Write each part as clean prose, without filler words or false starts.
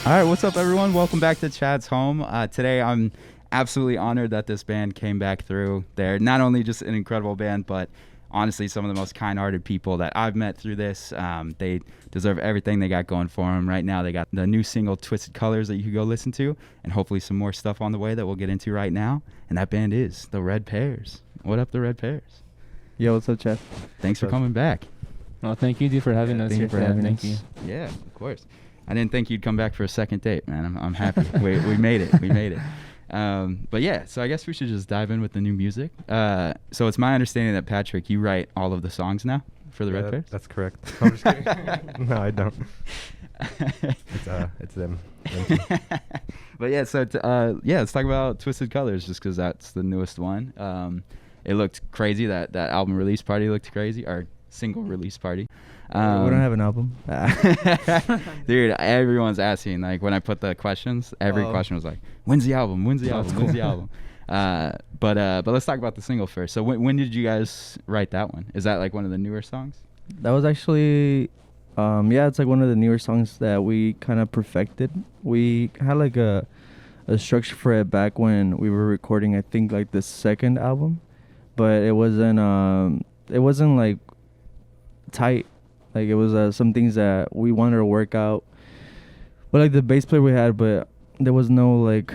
All right, what's up, everyone? Welcome back to Chad's Home. Today, I'm absolutely honored that this band came back through. They're not only just an incredible band, but honestly, some of the most kind-hearted people that I've met through this. They deserve everything they got going for them. Right now, they got the new single, Twisted Colors, that you can go listen to, and hopefully some more stuff on the way that we'll get into right now. And that band is the Red Pears. What up, the Red Pears? Yo, what's up, Chad? Thanks for coming back. Well, thank you, dude, for having us here. Thank you. Yeah, of course. I didn't think you'd come back for a second date, man. I'm happy. we made it. We made it. But yeah, so I guess we should just dive in with the new music. So it's my understanding that, Patrick, you write all of the songs now for the Red Pears? That's correct. I'm just kidding. No, I don't. It's them. But yeah, so let's talk about Twisted Colors, just because that's the newest one. It looked crazy. That album release party looked crazy, or single release party. We don't have an album. Dude, everyone's asking, like, when I put the questions, every question was like, when's the album? When's the album? When's the album? But let's talk about the single first. So when did you guys write that one? Is that like one of the newer songs? That was actually, it's like one of the newer songs that we kind of perfected. We had like a structure for it back when we were recording, I think, like the second album, but it wasn't like tight. Like, it was some things that we wanted to work out, but like the bass player we had, but there was no, like,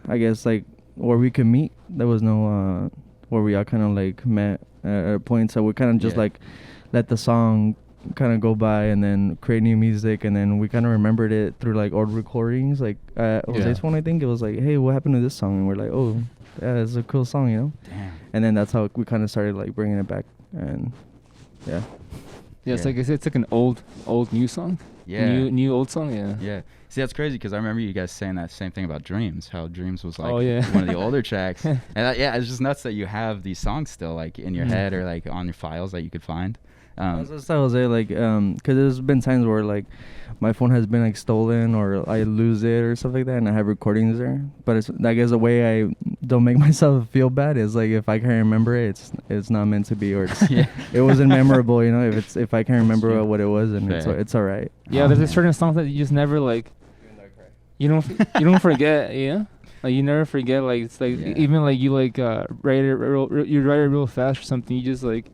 I guess, like, where we could meet. There was no where we all kind of like met at a point, so we kind of just like let the song kind of go by and then create new music, and then we kind of remembered it through like old recordings. Like Jose's one, I think it was like, hey, what happened to this song? And we're like, oh yeah, it's a cool song, you know. Damn. And then that's how we kind of started like bringing it back. And yeah, it's like an old new song. Yeah, new old song. Yeah. See, that's crazy, because I remember you guys saying that same thing about Dreams, how Dreams was like one of the older tracks. And it's just nuts that you have these songs still like in your head or like on your files that you could find. That's what I was saying, like, because there's been times where like my phone has been like stolen or I lose it or stuff like that, and I have recordings there. But it's, I guess, the way I don't make myself feel bad is like, if I can't remember it, it's not meant to be, or it wasn't memorable, you know. If I can't remember what it was, and it's all right. Yeah, there's a certain songs that you just never like. You don't forget, yeah. Like, you never forget. Like, it's like even like you like write it real fast or something. You just like,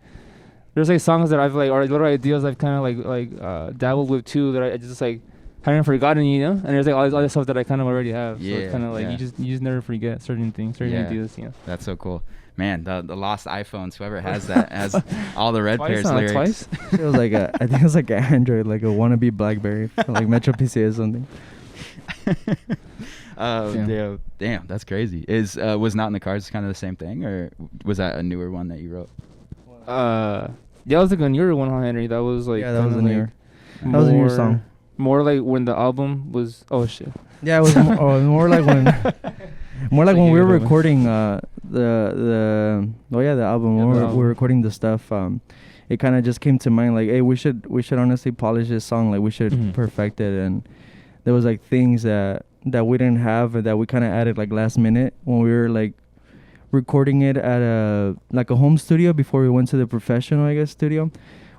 there's like songs that I've like, or little ideas I've kind of like dabbled with too, that I just like haven't forgotten, you know. And there's like all this other stuff that I kind of already have. So it's kind of like you just never forget certain things, certain ideas, you know. That's so cool. Man, the lost iPhones, whoever has that has all the Red Pears lyrics. Twice? It was like I think it was like an Android, like a wannabe BlackBerry, like Metro PC or something. Damn, that's crazy. Was Not in the Cards kind of the same thing, or was that a newer one that you wrote? That was like a newer one, huh, Henry? That was like, that was a newer. That was a newer song. More like when the album was. Oh shit. Yeah, it was more like when. More like when we were recording the album. When we were recording the stuff. It kind of just came to mind, like, hey, we should honestly polish this song. Like, we should perfect it. And there was like things that we didn't have, and that we kind of added like last minute when we were like recording it at a home studio before we went to the professional, I guess, studio.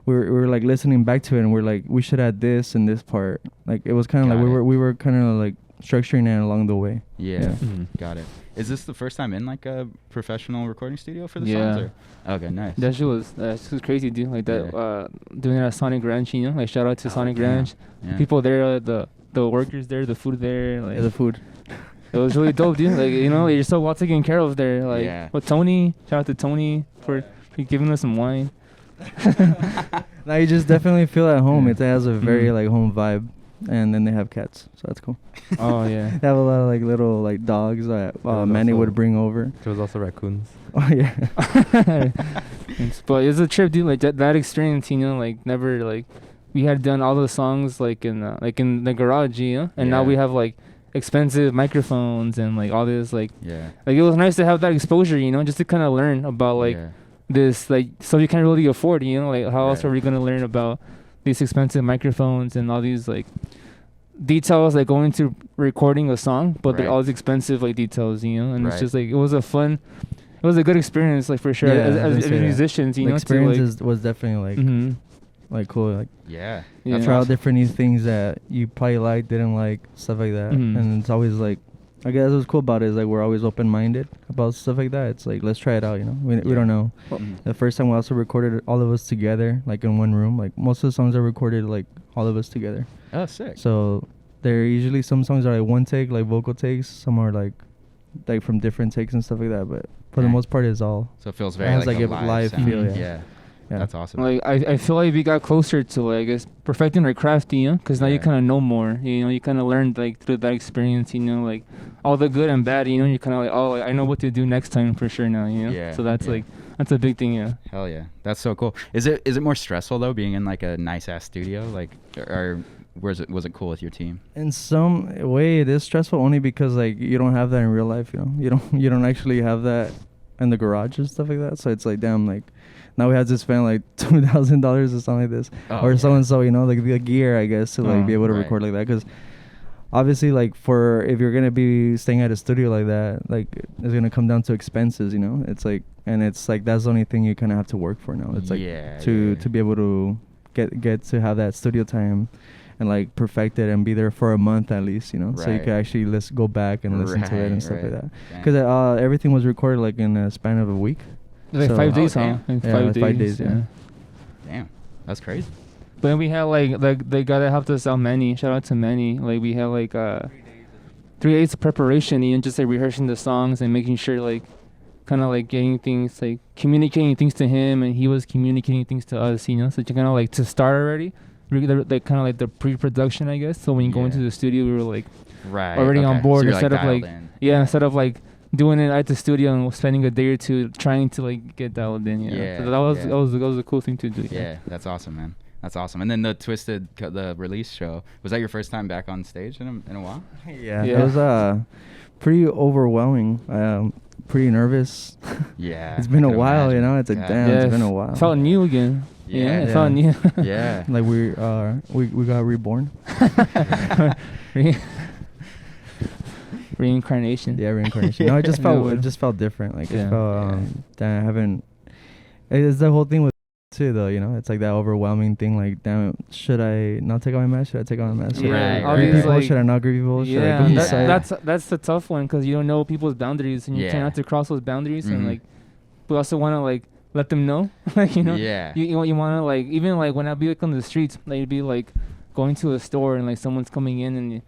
We were like listening back to it, and we're like, we should add this and this part. Like, it was kind of like we were kind of like structuring it along the way. Yeah. Got it. Is this the first time in like a professional recording studio for the songs? Or? Okay, nice. That shit was crazy, dude. Like that, doing it at Sonic Ranch, you know. Like, shout out to Sonic Ranch. Yeah. People there, the workers there, the food there, like the food. It was really dope, dude. Like, you know, you're so well taken care of there. Like, with Tony, shout out to Tony for giving us some wine. Now you just definitely feel at home. It has a very like home vibe, and then they have cats, so that's cool. Oh yeah. They have a lot of like little like dogs that Manny would bring over. There was also raccoons. Oh yeah. But it was a trip, dude. Like that experience, you know, like never like we had done all the songs like in the garage, you know, and now we have like expensive microphones and like all this like it was nice to have that exposure, you know, just to kind of learn about like this like stuff you can't really afford, you know, like how else are we gonna learn about these expensive microphones and all these like details like going to recording a song, but all these expensive like details, you know. And it's just like it was a good experience, like for sure, as musicians, you know. Experience was definitely like like cool, like Yeah. try out different new things that you probably like, didn't like, stuff like that. And it's always like, I guess what's cool about it is like we're always open-minded about stuff like that. It's like, let's try it out, you know. We don't know. The first time we also recorded all of us together, like in one room. Like most of the songs are recorded like all of us together. Oh, sick. So they're usually, some songs are like one take, like vocal takes. Some are like from different takes and stuff like that. But for the most part, it's all. So it feels very like a live feel. Yeah. That's awesome. Like I feel like we got closer to, like, I guess, perfecting our craft, you know, because now you kind of know more. You know, you kind of learned like through that experience. You know, like all the good and bad. You know, you kind of like, oh, like, I know what to do next time for sure now. You know. Yeah. So that's like, that's a big thing. Yeah. Hell yeah, that's so cool. Is it more stressful though, being in like a nice ass studio, like, or was it cool with your team? In some way, it is stressful only because like you don't have that in real life. You know, you don't actually have that in the garage and stuff like that. So it's like, damn, like. Now we have to spend like $2,000 or something like this, or so and so, you know, like the gear, I guess, to like be able to record like that. Because obviously, like if you're gonna be staying at a studio like that, like it's gonna come down to expenses, you know. It's like, and it's like that's the only thing you kind of have to work for now. It's like to be able to get to have that studio time and like perfect it and be there for a month at least, you know, so you can actually go back and listen to it and stuff like that. Because everything was recorded like in a span of a week. Like 5 days, huh? Yeah, 5 days, yeah. Damn, that's crazy. But then we had like they gotta help us out, Manny. Shout out to Manny. Like we had like 3 days of preparation, and just like rehearsing the songs and making sure like kind of like getting things, like communicating things to him, and he was communicating things to us, you know. So you kind of like to start already, like kind of like the pre-production, I guess. So when you go into the studio, we were like already on board, so instead of like instead of like doing it at the studio and spending a day or two trying to like get dialed in. So that was a cool thing to do. Yeah, that's awesome, man. That's awesome. And then the release show, was that your first time back on stage in a while? Yeah. It was pretty overwhelming. Pretty nervous. Yeah. It's been a while, you know. It's like, damn, it's been a while. It felt new again. It felt new. Yeah. Like we got reborn. Reincarnation. Yeah, reincarnation. No, it just felt different. Like it felt damn, I haven't. It's the whole thing with too, though. You know, it's like that overwhelming thing. Like, damn, should I not take out my mask? Should I take out my mask? Should I greet people? Should I not greet people? Should I go inside? That's the tough one, because you don't know people's boundaries, and you try not to cross those boundaries, and like, we also want to like let them know, like, you know, you want to like, even like when I be like on the streets, like you'd be like going to a store and like someone's coming in and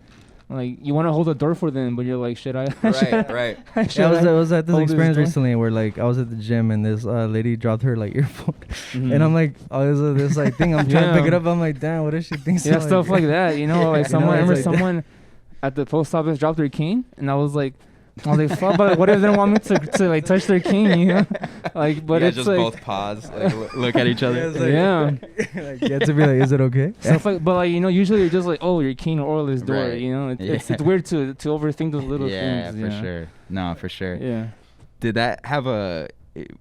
like you want to hold the door for them, but you're like, should I? Right. I was at this experience recently where like I was at the gym and this lady dropped her like earphone, and I'm like, oh, this like thing. I'm trying to pick it up. I'm like, damn, what does she think? Yeah, stuff like that. You know, like someone. I remember someone at the post office dropped their cane, and I was like, fuck, but what if they don't want me to like touch their cane, you know? Like, but it's just like both pause, like, look at each other. Like, you have to be like, is it okay? Stuff like, but like, you know, usually you're just like, oh, your cane or oil is door, you know? It's weird to overthink those little things. Yeah, for sure. No, for sure. Yeah. Did that have a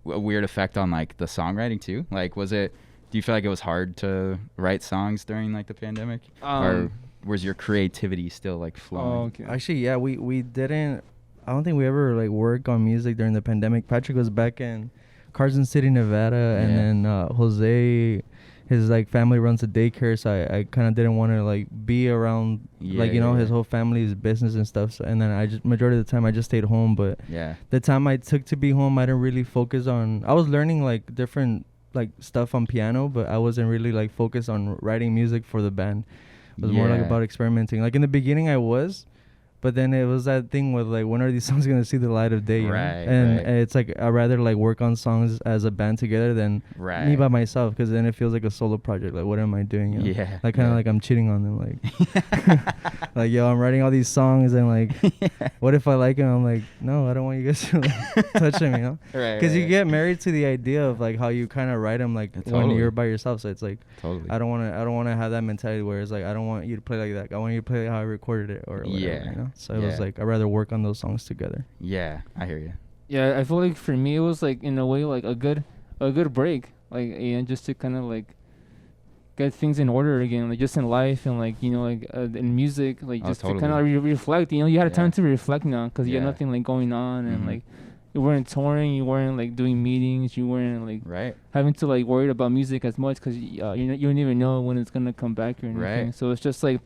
weird effect on like the songwriting too? Like, do you feel like it was hard to write songs during like the pandemic, or was your creativity still like flowing? Oh, okay. Actually, yeah, we didn't. I don't think we ever like worked on music during the pandemic. Patrick was back in Carson City, Nevada, and then Jose, his like family runs a daycare, so I kind of didn't want to like be around his whole family's business and stuff. So, and then I just majority of the time I just stayed home. But the time I took to be home, I didn't really focus on. I was learning like different like stuff on piano, but I wasn't really like focused on writing music for the band. It was more like about experimenting. Like in the beginning, I was. But then it was that thing with like, when are these songs gonna see the light of day? And it's like I'd rather like work on songs as a band together than me by myself, because then it feels like a solo project. Like, what am I doing? You know? Like kind of like I'm cheating on them. Like, like, yo, I'm writing all these songs and like, what if I like them? I'm like, no, I don't want you guys to like, touch them. You know? Because you get married to the idea of like how you kind of write them like when you're by yourself. So it's like I don't want to have that mentality where it's like I don't want you to play like that. I want you to play how I recorded it or whatever. You know? So it was like I'd rather work on those songs together. Yeah, I hear you. Yeah, I feel like for me it was like in a way like a good break, like just to kind of like get things in order again, like just in life and like, you know, like in music, like just to kind of reflect. You know, you had time to reflect now because you had nothing like going on and like you weren't touring, you weren't like doing meetings, you weren't like right. having to like worry about music as much because you don't even know when it's gonna come back or anything. Right. So it's just like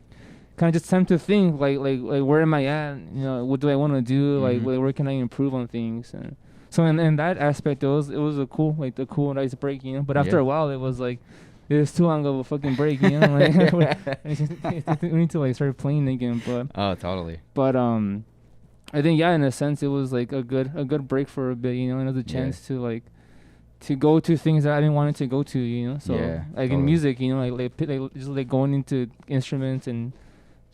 kind of just time to think like where am I at? You know, what do I want to do? Like where can I improve on things? And so in that aspect, it was a cool nice break, you know. But after a while, it was like it was too long of a fucking break, you know. Like we need to like start playing again. But oh, totally. But I think in a sense it was like a good break for a bit, you know, another chance to like to go to things that I didn't want it to go to, you know. So like in music, you know, like just like going into instruments and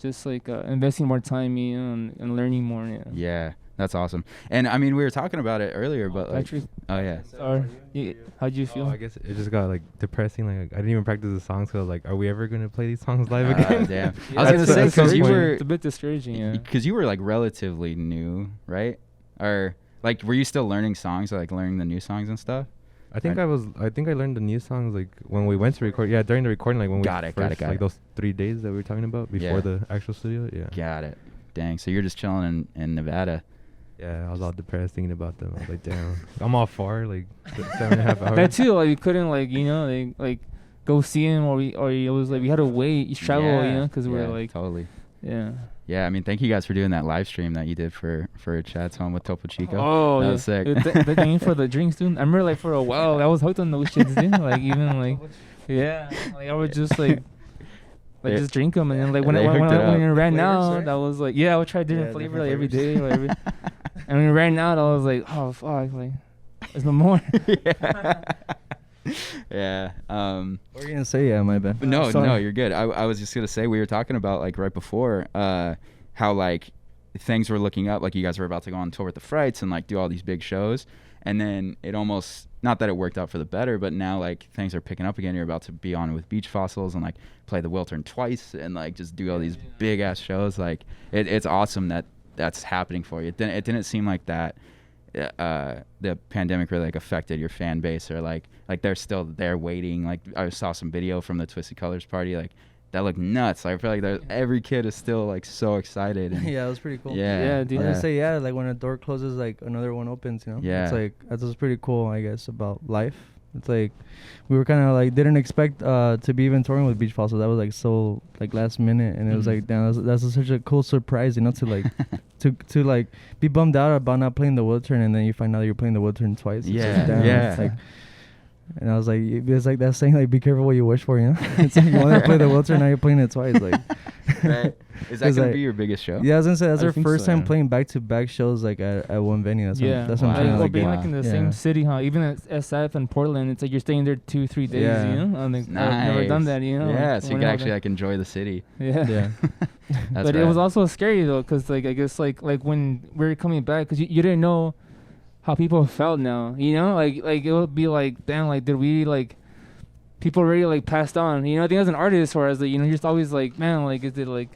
just like investing more time, you know, and learning more. Yeah, that's awesome. And I mean, we were talking about it earlier, but like, oh yeah. Sorry, how'd you feel? I guess it just got like depressing. Like I didn't even practice the songs, so like, are we ever gonna play these songs live again? Damn. I was gonna say because you were it's a bit discouraging, because you were like relatively new, right? Or like, were you still learning songs, or, like learning the new songs and stuff? I think I learned the new songs like when we went to record. Yeah, during the recording, like when got we it, like those 3 days that we were talking about before the actual studio. Yeah. Got it. Dang. So you're just chilling in Nevada. Yeah, I was all depressed thinking about them. I was like, damn, I'm all far, like 7.5 hours. That too, like we couldn't like you know like go see him or it was like we had to wait, travel, you know, because we're like totally. Yeah. Yeah, I mean, thank you guys for doing that live stream that you did for Chad's Home with Topo Chico. Oh, that was sick. Thank you for the drinks, dude. I remember like for a while I was hooked on those shits, dude. Like even like, like I would just like just drink them, and then like when it ran out, I was like, I would try different flavor like every day, or every. And when it ran out, I was like, oh fuck, like there's no more. Yeah. What were you gonna say? Yeah, my bad. No, you're good. I was just gonna say we were talking about like right before how like things were looking up, like you guys were about to go on tour with the Frights and like do all these big shows, and then it almost, not that it worked out for the better, but now like things are picking up again. You're about to be on with Beach Fossils and like play the Wiltern twice and like just do all these big ass shows. Like it's awesome that that's happening for you. It didn't seem like that the pandemic really like affected your fan base, or like they're still there waiting. Like I saw some video from the Twisted Colors party, like that looked nuts. Like, I feel like every kid is still like so excited. And yeah, it was pretty cool. Yeah, dude. I say like when a door closes, like another one opens, you know. Yeah, it's like that's what's pretty cool, I guess, about life. It's like we were kind of like didn't expect to be even touring with Beach Fossil. That was like so like last minute, and it was like damn, that's such a cool surprise, you know, to like to like be bummed out about not playing the Wiltern, and then you find out you're playing the Wiltern twice. It's like, and I was like, it's like that saying, like, be careful what you wish for, you know. It's like you want to play the Wiltern, now you're playing it twice, like. Right. Is that gonna be your biggest show? Yeah, I was gonna say that's our first time playing back-to-back shows like at one venue. That's what I'm trying to like being like in the same city, huh? Even at SF and Portland, it's like you're staying there 2-3 days, you know. I've never done that, you know. Yeah, so you can actually like enjoy the city. Yeah. But it was also scary though, cause like I guess like when we were coming back, cause you didn't know how people felt now, you know. Like it would be like, damn, like did we like people already like passed on, you know. I think as an artist, or as a, you know, you're just always like, man, like is it like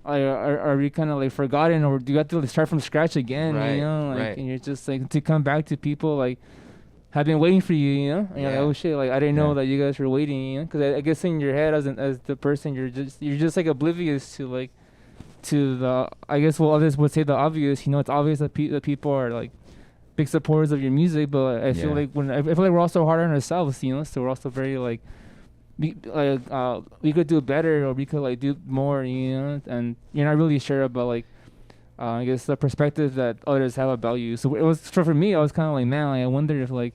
are we kind of like forgotten, or do you have to like start from scratch again, you know, like and you're just like to come back to people like have been waiting for you, you know. And you're like, oh shit, like I didn't know that you guys were waiting, you know, because I guess in your head as the person you're just like oblivious to like to the, I guess well others would say the obvious, you know. It's obvious that people are like big supporters of your music, but I feel like I feel like we're also hard on ourselves, you know. So we're also very like we could do better, or we could like do more, you know. And you're not really sure about like I guess the perspective that others have about you. So it was for me, I was kind of like, man, like I wonder if like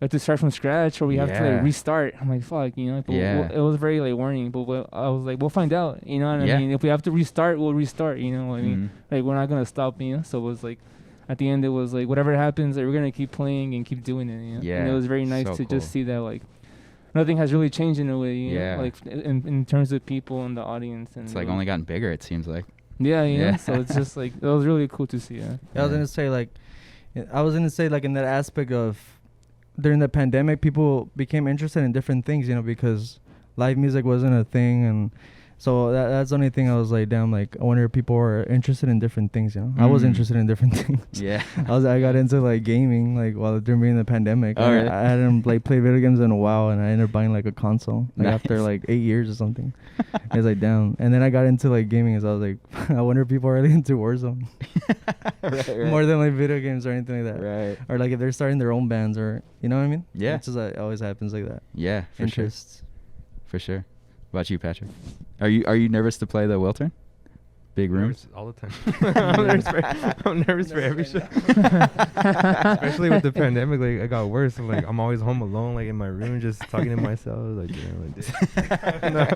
we have to start from scratch, or we have to like restart. I'm like, fuck, you know. But it was very like warning, but I was like, we'll find out, you know what I mean. If we have to restart, we'll restart, you know what I mean. Like we're not gonna stop, you know. So it was like, at the end, it was like, whatever happens, like, we're gonna keep playing and keep doing it, you know? And it was very nice to just see that like nothing has really changed in a way, you know? Like in terms of people and the audience, and it's like only gotten bigger, it seems like. Yeah. So it's just like it was really cool to see. I was gonna say like in that aspect of during the pandemic, people became interested in different things, you know, because live music wasn't a thing, and So that's the only thing I was like, damn, like I wonder if people are interested in different things, you know. I was interested in different things. Yeah. I got into like gaming like while during the pandemic. Oh, really? I hadn't like played video games in a while, and I ended up buying like a console like Nice. after like 8 years or something. It's like damn. And then I got into like gaming, as I was like, I wonder if people are really into Warzone right. more than like video games or anything like that. Right. Or like if they're starting their own bands, or you know what I mean? Yeah. It's just it always happens like that. Yeah, for sure. Interests. For sure. What about you, Patrick? Are you nervous to play the Wiltern? Big rooms? Nervous all the time. I'm nervous for every show. Especially with the pandemic, like it got worse. I'm always home alone, like in my room, just talking to myself, like No.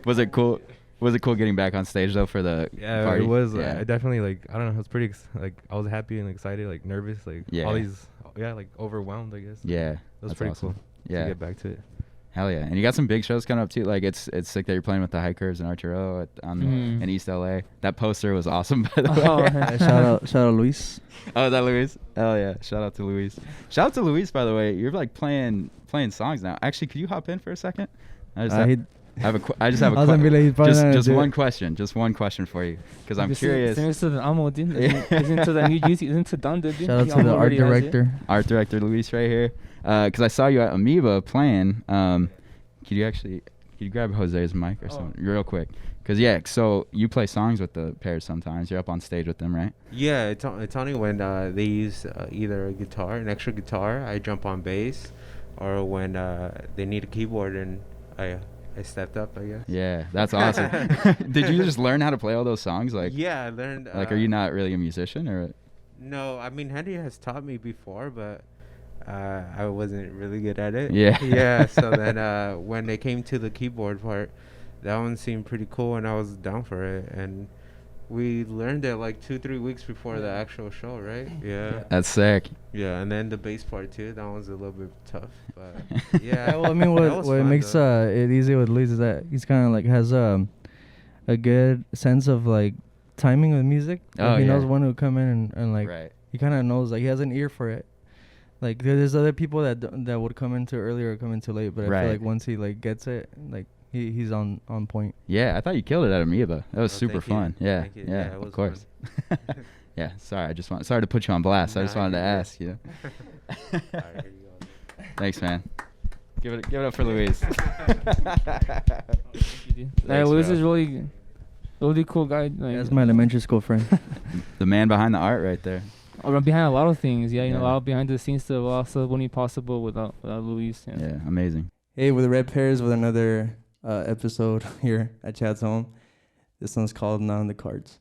Was it cool? Was it cool getting back on stage though for the party? It was. Yeah. I definitely I don't know. I was pretty I was happy and excited, like nervous, all these overwhelmed, I guess. Yeah. It was that's pretty awesome. cool. Yeah. To get back to it. Hell yeah. And you got some big shows coming up too. Like it's sick that you're playing with the Hikers and Arturo in East LA. That poster was awesome, by the way. Shout out Luis. Oh, is that Luis? Oh yeah. Shout out to Luis. Shout out to Luis, by the way. You're like playing songs now. Actually, could you hop in for a second? I just have a question. Just one question. Just one question for you, because I'm curious. Into the new juicy, into Donda. Shout out to the art director. Art director Luis right here. Because I saw you at Amoeba playing. Could you grab Jose's mic or something real quick? Because so you play songs with the Pears sometimes. You're up on stage with them, right? Yeah, it's only when they use either a guitar, an extra guitar, I jump on bass, or when they need a keyboard and I stepped up, I guess. Yeah, that's awesome. Did you just learn how to play all those songs? Yeah, I learned. Are you not really a musician or? No, I mean Henry has taught me before, but I wasn't really good at it. Yeah. Yeah. So then when they came to the keyboard part, that one seemed pretty cool, and I was down for it. And we learned it like 2-3 weeks before the actual show, right? Yeah. That's sick. Yeah, and then the bass part too. That one's a little bit tough, but yeah. Well, I mean, what makes it easy with Luis is that he's kind of like has a good sense of like timing with music. He knows when to come in and like he kind of knows, like he has an ear for it. Like there's other people that would come in too early or come in too late, but I feel like once he like gets it, like he's on point. Yeah, I thought you killed it at Amoeba. That was super fun. Yeah, yeah, of course. Yeah, sorry. Sorry to put you on blast. I just wanted to ask you. Thanks, man. Give it up for Luis. Luis is really cool guy. Like, that's my elementary school friend. The man behind the art, right there. Behind a lot of things, a lot of behind the scenes stuff also wouldn't be possible without Luis. Yeah, amazing. Hey, with the Red Pears with another episode here at Chad's home. This one's called Not on the Cards.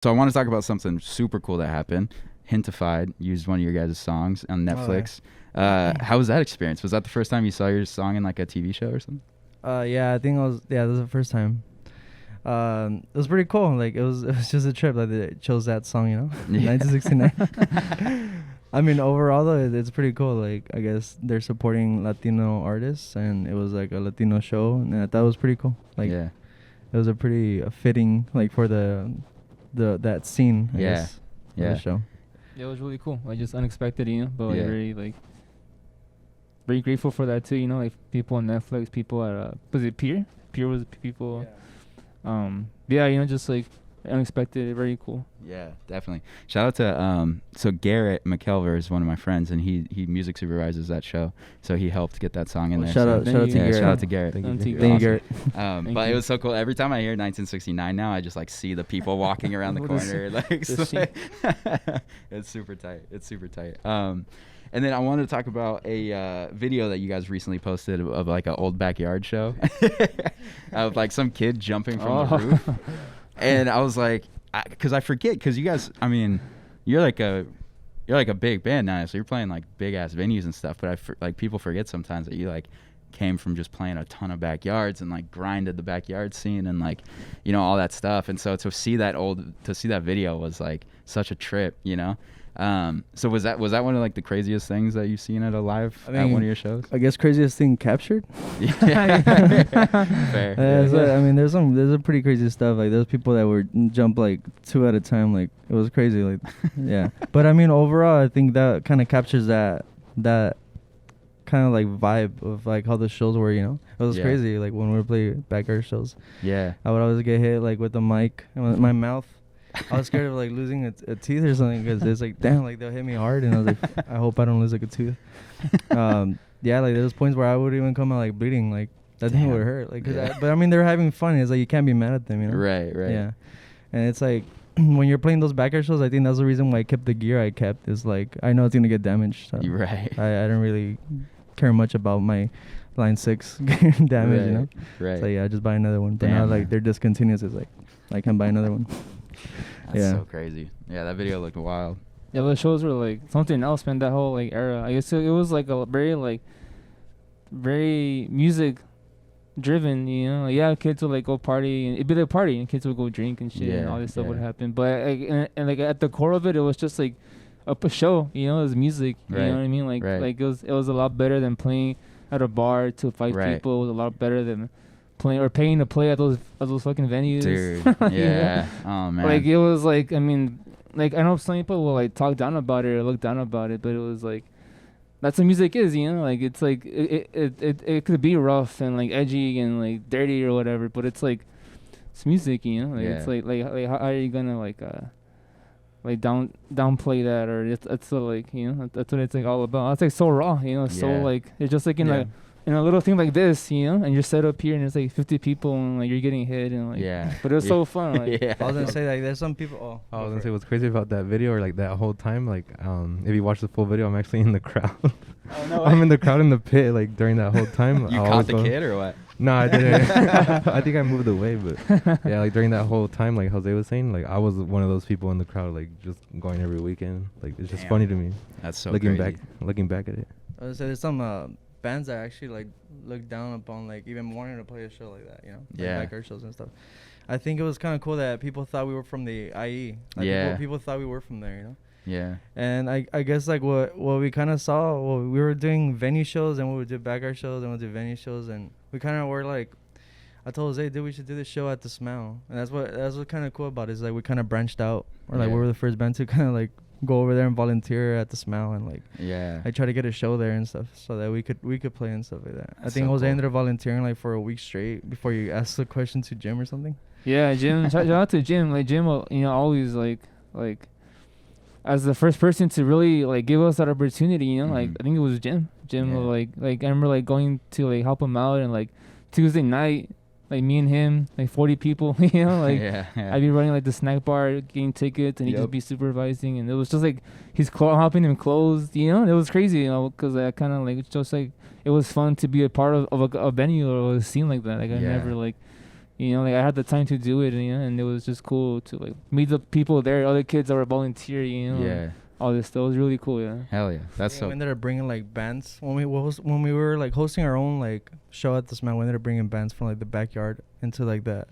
So I want to talk about something super cool that happened. Hintified used one of your guys' songs on Netflix. How was that experience? Was that the first time you saw your song in like a TV show or something? Yeah, I think that was the first time. It was pretty cool. Like it was just a trip. Like they chose that song, you know, 1969. I mean, overall though, it's pretty cool. Like I guess they're supporting Latino artists, and it was like a Latino show, and I thought it was pretty cool. Like it was a pretty fitting like for that scene. I guess, for the show. Yeah, it was really cool. Like just unexpected, you know, but like very grateful for that too. You know, like people on Netflix, people at was it Peer? Peer was people. Yeah. You know, just like unexpected, very cool. Yeah, definitely. Shout out to so Garrett McKelver is one of my friends, and he music supervises that show, so he helped get that song in there. Shout out to Garrett. Shout out to Garrett. Thank you, Garrett. But it was so cool. Every time I hear 1969 now, I just like see the people walking around the corner. It's super tight. It's super tight. And then I wanted to talk about a video that you guys recently posted of like an old backyard show of like some kid jumping from the roof. And I was like, because I forget, because you guys, I mean, you're like a big band now, so you're playing like big ass venues and stuff. But like people forget sometimes that you like came from just playing a ton of backyards and like grinded the backyard scene and like, you know, all that stuff. And so to see that video was like such a trip, you know. So was that one of like the craziest things that you've seen at a live at one of your shows? I guess craziest thing captured. Yeah. Fair. I mean, there's a pretty crazy stuff. Like there's people that would jump like 2 at a time. Like it was crazy. Like yeah. But I mean, overall, I think that kind of captures that kind of like vibe of like how the shows were. You know, it was crazy. Like when we would play backyard shows. Yeah. I would always get hit like with the mic in my mouth. I was scared of like losing a teeth or something because it's like damn, like they'll hit me hard, and I was like, I hope I don't lose like a tooth. Yeah, like there's points where I would even come out like bleeding, like that thing would hurt, like. But I mean, they're having fun. It's like you can't be mad at them, you know. Right. Yeah, and it's like when you're playing those backyard shows, I think that's the reason why I kept the gear I kept. Is like I know it's gonna get damaged. So right. I don't really care much about my line 6 getting damaged, you know. Right. So yeah, I just buy another one. But now like they're discontinuous. It's like I can buy another one. That's so crazy. Yeah, that video looked wild. Yeah, the shows were like something else, man. That whole like era. I guess it was like a very music driven, you know. Like, yeah, kids would like go party, and it'd be like a party, and kids would go drink and shit, and all this stuff would happen. But like, and like at the core of it, it was just like a show, you know. It was music, you know what I mean? Like like it was a lot better than playing at a bar to 5 people. It was a lot better than playing or paying to play at those fucking venues. Dude, yeah. Oh man. Like it was like, I mean, like I know some people will like talk down about it or look down about it, but it was like that's what music is, you know. Like it's like it could be rough and like edgy and like dirty or whatever, but it's like it's music, you know. Like it's like how are you gonna like downplay that, or it's so like, you know, that's what it's like all about. It's like so raw, you know. So like it's just like in a little thing like this, you know, and you're set up here and there's like 50 people and like you're getting hit and like but it was so fun. Like, I was gonna say like there's some people. I was gonna say what's crazy about that video, or like that whole time, like if you watch the full video, I'm actually in the crowd. Oh no! I'm in the crowd in the pit like during that whole time. You caught the kid or what? No, I didn't. I think I moved away, but yeah, like during that whole time, like Jose was saying, like I was one of those people in the crowd, like just going every weekend. Like it's just funny to me. That's so looking crazy. looking back at it. So there's some bands that actually like look down upon like even wanting to play a show like that, you know, like backyard shows and stuff. I think it was kind of cool that people thought we were from the IE. Like people thought we were from there, you know. Yeah. And I guess like what we kind of saw, we were doing venue shows and we would do backyard shows and we'd do venue shows, and we kind of were like, I told Jose, dude, we should do this show at the Smell. And that's what kind of cool about it, is like we kind of branched out, or like we were the first band to kind of like go over there and volunteer at the Smell and like I try to get a show there and stuff so that we could play and stuff like that. I think Jose ended up volunteering like for a week straight before you asked the question to Jim or something. Yeah, Jim. Shout out to Jim. Like Jim, you know, always like as the first person to really like give us that opportunity, you know. Like I think it was Jim. Like I remember like going to like help him out, and like Tuesday night, like me and him, like 40 people, you know, like I'd be running like the snack bar, getting tickets, and he'd just be supervising, and it was just like he's helping him close, you know. And it was crazy, you know, because I kind of like just like it was fun to be a part of a venue or a scene like that. Like I never like You know, like I had the time to do it, and it was just cool to like meet the people there, other kids that were volunteering, Yeah. all this stuff. It was really cool, yeah. Hell yeah. That's We so. ended up bringing like bands when we were like hosting our own like show at the Smile. We ended up bringing bands from like the backyard into like the.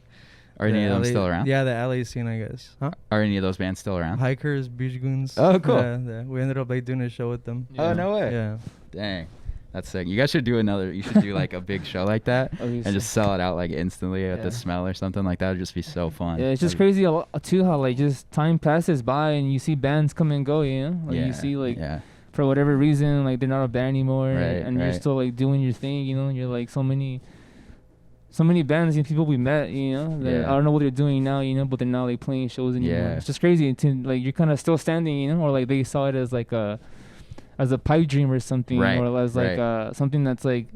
Are any of them LA still around? Yeah, the LA scene, I guess. Huh? Are any of those bands still around? Hikers, Beach Goons. Oh, cool. Yeah, we ended up like doing a show with them. Oh, no way. Yeah. Dang. That's sick. You guys should do another. You should do like a big show like that and just sell it out like instantly at the Smell or something like that. Would just be so fun. Yeah, it's just crazy a lot, too, how like just time passes by and you see bands come and go, Like you see like for whatever reason like they're not a band anymore, and you're still like doing your thing, And you're like so many bands and people we met, that I don't know what they're doing now, but they're not like playing shows anymore. Yeah. It's just crazy to like you're kind of still standing, or like they saw it as like a pipe dream or something, or as like something that's like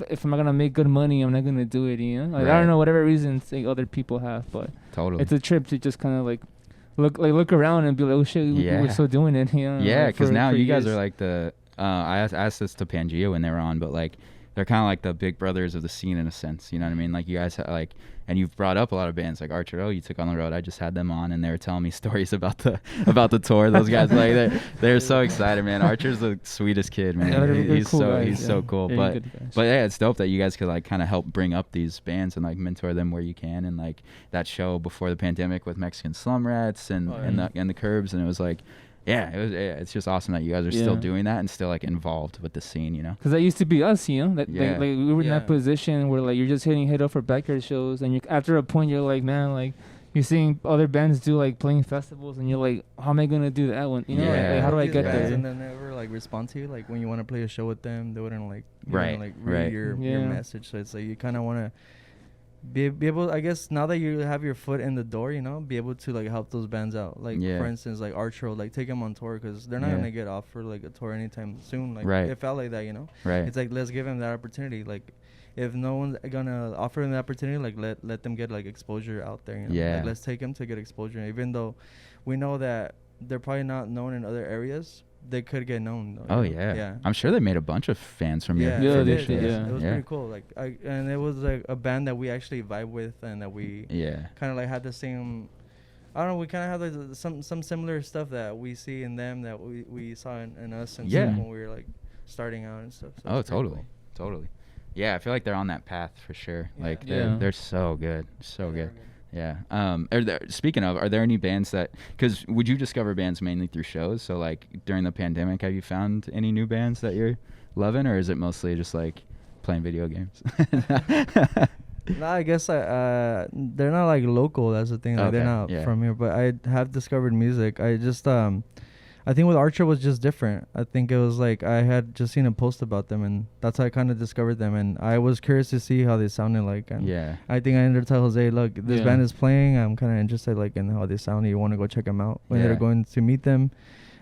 if I'm not gonna make good money, I'm not gonna do it. Like I don't know, whatever reasons like other people have, but totally it's a trip to just kind of like look around and be like, oh shit, we're still doing it. Yeah, because now you guys years. are like the. I asked this to Pangea when they were on, but like they're kind of like the big brothers of the scene in a sense. You know what I mean? Like you guys like. And you've brought up a lot of bands like Archer O. You took on the road. I just had them on, and they were telling me stories about the tour. Those guys like they're so excited, man. Archer's the sweetest kid, man. Yeah, he's cool so guys, he's so cool. But yeah, it's dope that you guys could like kind of help bring up these bands and like mentor them where you can. And like that show before the pandemic with Mexican Slum Rats and the Curbs, and it was like. Yeah, it's just awesome that you guys are still doing that and still like involved with the scene, Because that used to be us, That like we were in that position where like you're just hitting hit up for backyard shows, and after a point you're like, man, like you're seeing other bands do like playing festivals, and you're like, how am I gonna do that one? Like how do I get there? And then never like respond to you. Like when you want to play a show with them, they wouldn't like read your message. So it's like you kind of want to. Be able, I guess, now that you have your foot in the door, be able to like help those bands out. Like for instance, like Archer, like take them on tour because they're not gonna get off for like a tour anytime soon. Like it felt like that, It's like let's give them that opportunity. Like if no one's gonna offer them the opportunity, like let them get like exposure out there. Like, let's take them to get exposure, even though we know that they're probably not known in other areas. They could get known though. Oh yeah. I'm sure they made a bunch of fans from your they did. It was pretty cool. Like and it was like a band that we actually vibe with, and that we kind of like had the same. I don't know. We kind of have like some similar stuff that we see in them that we saw in us and stuff when we were like starting out and stuff. So totally. Yeah, I feel like they're on that path for sure. Like they're so good, so good. Yeah. Speaking of, are there any bands that? Because would you discover bands mainly through shows? So like during the pandemic, have you found any new bands that you're loving, or is it mostly just like playing video games? No, I guess they're not like local. That's the thing. Like, they're not from here. But I have discovered music. I just I think with Archer was just different. I think it was like I had just seen a post about them, and that's how I kind of discovered them. And I was curious to see how they sounded like. And I think I ended up telling Jose, look, this band is playing. I'm kind of interested like in how they sound. You want to go check them out? We ended up going to meet them,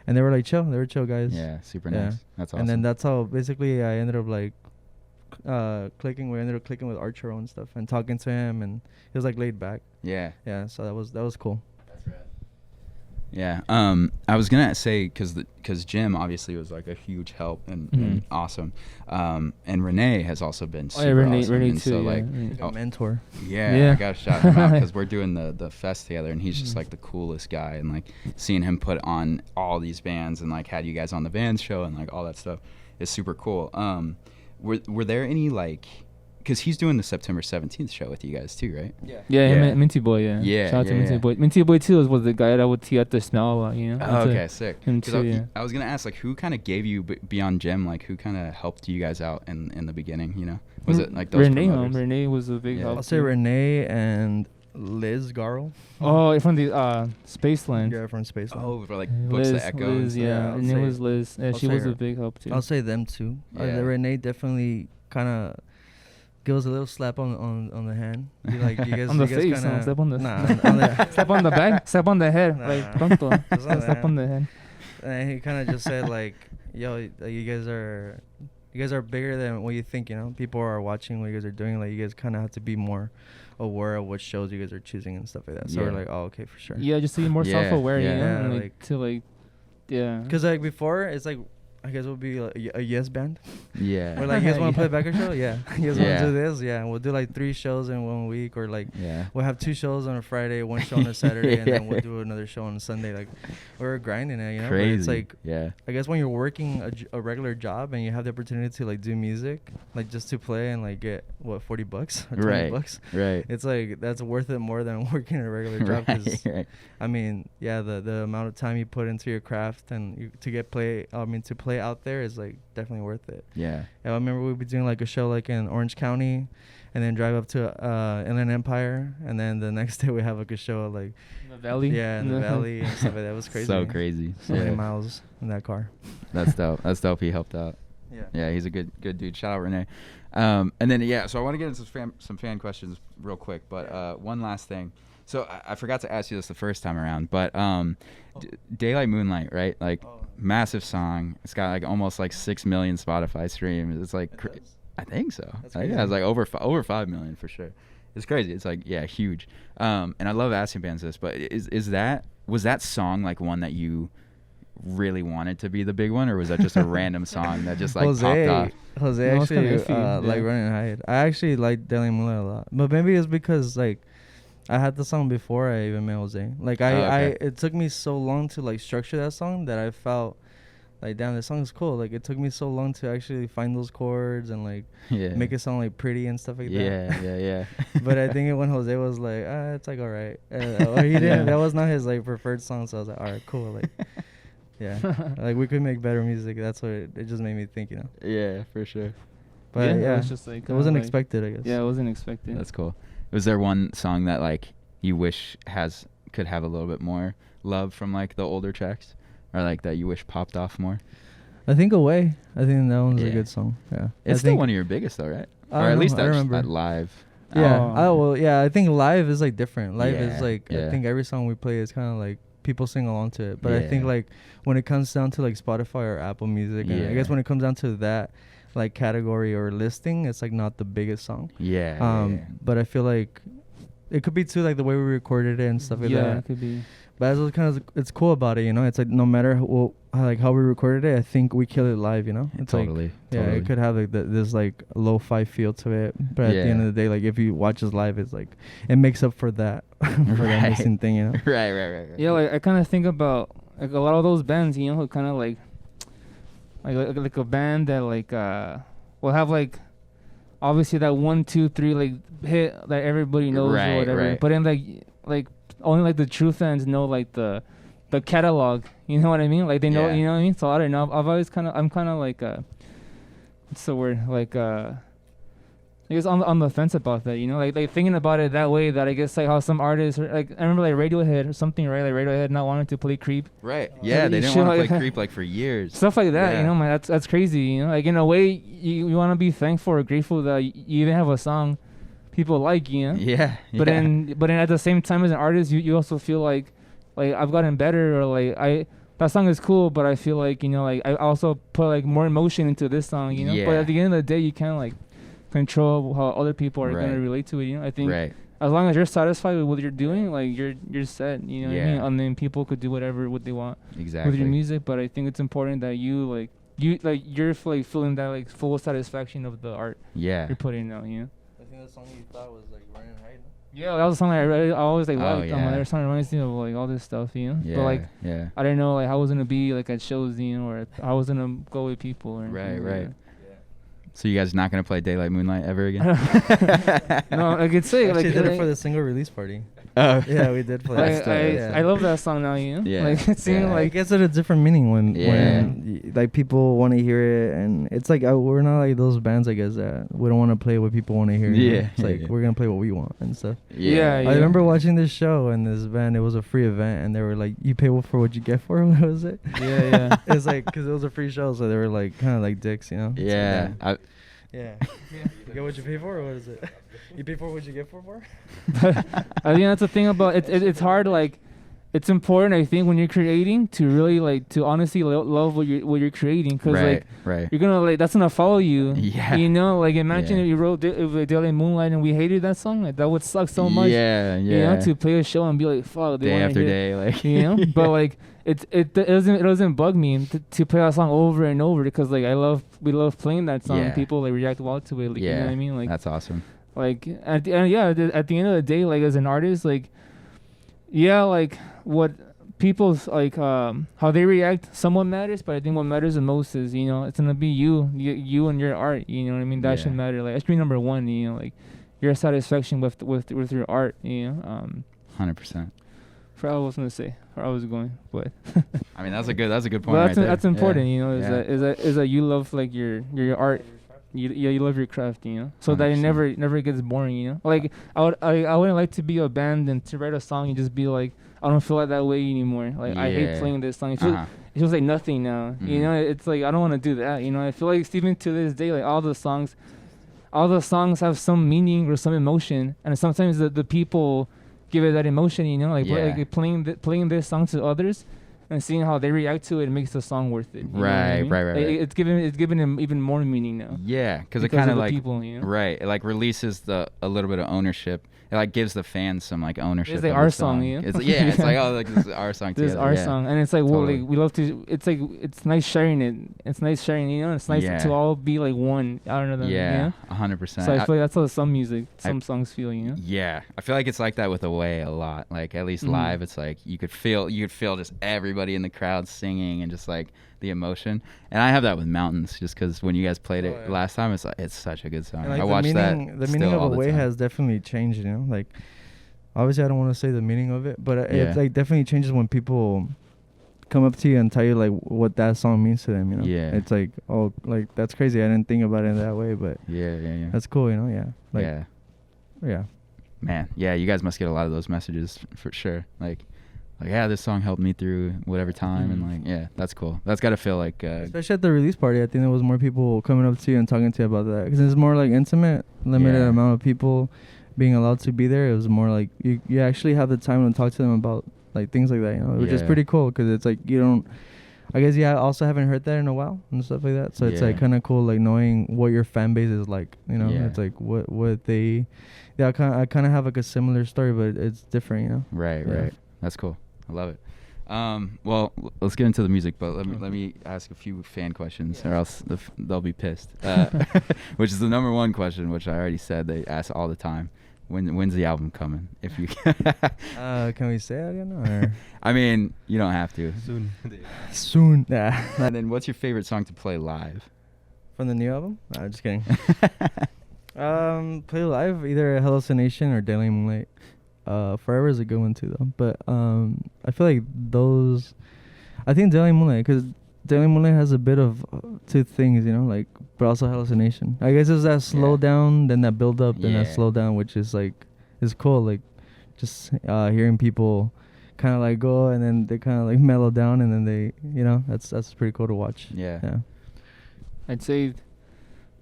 and they were like chill. They were chill guys. Yeah, super nice. That's awesome. And then that's how basically I ended up like clicking. We ended up clicking with Archer and stuff and talking to him, and he was like laid back. Yeah. So that was cool. Yeah, I was gonna say because Jim obviously was like a huge help and awesome, and Renee has also been super awesome. Renee and too. So like a mentor. Yeah, I gotta shout him out because we're doing the fest together, and he's just like the coolest guy, and like seeing him put on all these bands and like had you guys on the band show and like all that stuff is super cool. Were there any like? Because he's doing the September 17th show with you guys too, right? Yeah. Minty Boy, Shout out to Minty Boy. Minty Boy too was the guy that would tee at the Smell, Oh, okay, sick. Him too, I was gonna ask like who kind of gave you beyond Jim, like who kind of helped you guys out in the beginning, Was it like those promoters? Renee was a big help. I'll say Renee and Liz Garl. Oh, from the Spaceland. Yeah, from Spaceland. Oh, for like Books That Echo. Liz, Renee was Liz. She was a big help too. I'll say them too. Renee definitely kind of give us a little slap on the hand. Be like, you guys, on the you guys face, kinda, slap on the slap on the back, slap on the head, like pronto, slap on the head. And he kind of just said like, yo, you guys are bigger than what you think. People are watching what you guys are doing. Like you guys kind of have to be more aware of what shows you guys are choosing and stuff like that. So we're like, oh, okay, for sure. Yeah, just to be more self-aware, and like to like, Because like before, it's like I guess we'll be like a yes band. Yeah. Or like, you guys want to play a backup show? Yeah. You guys want Yeah. to do this? Yeah. And we'll do like 3 shows in 1 week, or like Yeah. we'll have 2 shows on a Friday, 1 show on a Saturday, and then we'll do another show on a Sunday. Like, we're grinding it, you know. Crazy. But it's like, yeah. I guess when you're working a regular job and you have the opportunity to like do music, like just to play and like get what, $40 or $20 bucks. Right. It's like that's worth it more than working a regular job. Right. I mean, yeah, the amount of time you put into your craft and to play out there is like definitely worth it. Yeah. I remember we'd be doing like a show like in Orange County, and then drive up to Inland Empire, and then the next day we have like a show like In the valley. yeah, in the valley and stuff like that. It was crazy. So crazy. So many miles in that car. That's dope. That's dope. He helped out. Yeah. Yeah, he's a good dude. Shout out Renee. And then so I want to get into some fan questions real quick, but one last thing. So I forgot to ask you this the first time around, but Daylight Moonlight, right? Like massive song. It's got like almost like 6 million Spotify streams. It's like I think so. That's I think it crazy. has like over 5 million for sure. It's crazy. It's like huge. And I love asking bands this, but was that song like one that you really wanted to be the big one, or was that just a random song that just like popped off? Jose No, it's kinda actually iffy, like yeah. Running Hide. I actually like Daylight Moonlight a lot, but maybe it's because like I had the song before I even met Jose. Like it took me so long to like structure that song that I felt like, damn, this song is cool. Like it took me so long to actually find those chords and like make it sound like pretty and stuff like that. Yeah. But I think when Jose was like, it's like alright, or he didn't. That was not his like preferred song, so I was like, alright, cool. Like, yeah, like we could make better music. That's what it just made me think, you know. Yeah, for sure. But it was just like it wasn't expected, I guess. Yeah, it wasn't expected. That's cool. Was there one song that like you wish could have a little bit more love from like the older tracks, or like that you wish popped off more? I think Away. I think that one's Yeah. a good song. Yeah, It's still one of your biggest though, right? I Or don't at know, least I remember. at live. Yeah. Oh. I think live is like different. Live Yeah, is like yeah. I think every song we play is kind of like people sing along to it. But I think Yeah. like when it comes down to like Spotify or Apple Music, and I guess Yeah. when it comes down to that like category or listing, it's like not the biggest song. Yeah. But I feel like it could be too like the way we recorded it and stuff like yeah, that. it could be. But that's what kind of it's cool about it, you know. It's like no matter how we recorded it, I think we kill it live, you know. It's Totally. like it could have like this like lo-fi feel to it, but at the end of the day, like if you watch us live, it's like it makes up for that for that missing thing, you know. Right. Yeah, like I kind of think about like a lot of those bands, you know, who kind of like a band that like will have like obviously that 1, 2, 3 like hit that everybody knows or whatever, Right. but then like only like the true fans know like the catalog, you know what I mean? Like they know, Yeah. you know what I mean? So I don't know. I'm kind of like what's the word? Like I guess on the fence about that, you know, like thinking about it that way. That I guess like how some artists, like I remember like Radiohead or something, right? Like Radiohead not wanting to play Creep, Right. Yeah, they didn't shit want to like play that. Creep like for years. stuff like that. Yeah. You know, man, that's crazy. You know, like in a way, you want to be thankful or grateful that you even have a song people like, you know. Yeah. But then at the same time, as an artist, you also feel like I've gotten better, or like that song is cool, but I feel like, you know, like I also put like more emotion into this song, you know. But Yeah. at the end of the day, you can't like control how other people are Right. gonna relate to it. You know, I think Right. as long as you're satisfied with what you're doing, like you're set. You know what I mean? Yeah. And then people could do what they want Exactly. with your music. But I think it's important that you're like feeling that like full satisfaction of the art Yeah. you're putting out. You know. I think the song you thought was like Running High. Yeah, that was a song I always like Oh, liked. yeah. That song reminds me of like all this stuff, you know. Yeah. But like yeah. I don't know like how I was gonna be like at shows, you know, or how I was gonna go with people. Or Right, anything right. like So you guys not gonna play Daylight Moonlight ever again? that. No, I could say Actually like did it for the single release party. Oh. Yeah, we did play. That's it. I love that song now, you know. Yeah. Like it seemed Yeah. It like gets it a different meaning when Yeah. like people want to hear it, and it's like we're not like those bands, I guess, that we don't want to play what people want to hear. you know? Yeah, It's like yeah. we're gonna play what we want and stuff. Yeah. I remember watching this show and this band. It was a free event, and they were like, "You pay for what you get for." What was it? yeah. It's like because it was a free show, so they were like kind of like dicks, you know? It's like, Yeah. damn. Yeah. You get what you pay for, or what is it? You pay for what you get for? I think that's the thing about it. It's hard. Like it's important, I think, when you're creating to really like to honestly love what you're creating, because like you're gonna like that's gonna follow you. Yeah. You know, like imagine if you wrote Daily Moonlight and we hated that song, like that would suck so much. Yeah, You know, to play a show and be like, fuck, they day wanna after hear day, like you know. But like it doesn't bug me to play that song over and over, because like we love playing that song. Yeah. And people like react well to it. Like, you know what I mean? Like that's awesome. Like at the end of the day, like as an artist, like yeah, like what people's like how they react somewhat matters, but I think what matters the most is, you know, it's gonna be you and your art. You know what I mean? That should matter. Like that should be number one. You know, like your satisfaction with your art. You know, 100%. For what I was gonna say, where I was going, but I mean that's a good point. Well, right there. that's important. You know, Yeah. is that you love like your art. You love your craft, you know, so 100%. That it never gets boring, you know. Like I wouldn't like to be a band and to write a song and just be like, I don't feel like that way anymore. Like I hate playing this song. It feels like nothing now. Mm-hmm. You know, it's like I don't want to do that. You know, I feel like even to this day, like all the songs have some meaning or some emotion, and sometimes the people give it that emotion. You know, like playing this song to others. And seeing how they react to it makes the song worth it. Right. It's giving them even more meaning now. Yeah, because it kind of like people, you know? Right. It like releases a little bit of ownership. It like gives the fans some like ownership. It's like our song, you know? It's like like this is our song. This is our song, and it's like totally. Well, like we love to. It's like it's nice sharing it. It's nice sharing, you know. It's nice to all be like one. I don't know. Yeah, you know? 100%. So I feel like that's how some songs feel, you know. Yeah, I feel like it's like that with Away a lot. Like at least live, it's like you could feel just everybody in the crowd singing and just like the emotion. And I have that with Mountains, just because when you guys played it last time, it's such a good song. Like I watched that. The meaning of Away has definitely changed, you know, like. Obviously, I don't want to say the meaning of it, but it like definitely changes when people come up to you and tell you like what that song means to them. You know, it's like, oh, like that's crazy. I didn't think about it that way, but that's cool. You know, Man, you guys must get a lot of those messages for sure. Like this song helped me through whatever time, and like that's cool. That's got to feel like especially at the release party. I think there was more people coming up to you and talking to you about that, because it's more like intimate, limited amount of people being allowed to be there. It was more like you actually have the time to talk to them about like things like that, you know, which is pretty cool, because it's like you don't. I guess also haven't heard that in a while and stuff like that. So it's like kind of cool, like knowing what your fan base is like. You know, it's like what they. Yeah, I kind of have like a similar story, but it's different, you know. Right. That's cool. I love it. Well, let's get into the music, but let me ask a few fan questions, or else they'll be pissed. Which is the number one question, which I already said they ask all the time. When's the album coming? If you can we say it again? Or? I mean, you don't have to. Soon. Yeah. And then, what's your favorite song to play live? From the new album? No, just kidding. Play live, either Hallucination or Daily Moonlight. Forever is a good one too, though. But I feel like those. I think Daily Moonlight, because Daily Moonlight has a bit of two things, you know, like, but also Hallucination. I guess it's that slow down, then that build up, then that slow down, which is like, is cool. Like, just hearing people kind of like go, and then they kind of like mellow down, and then they, you know, that's pretty cool to watch. Yeah. I'd say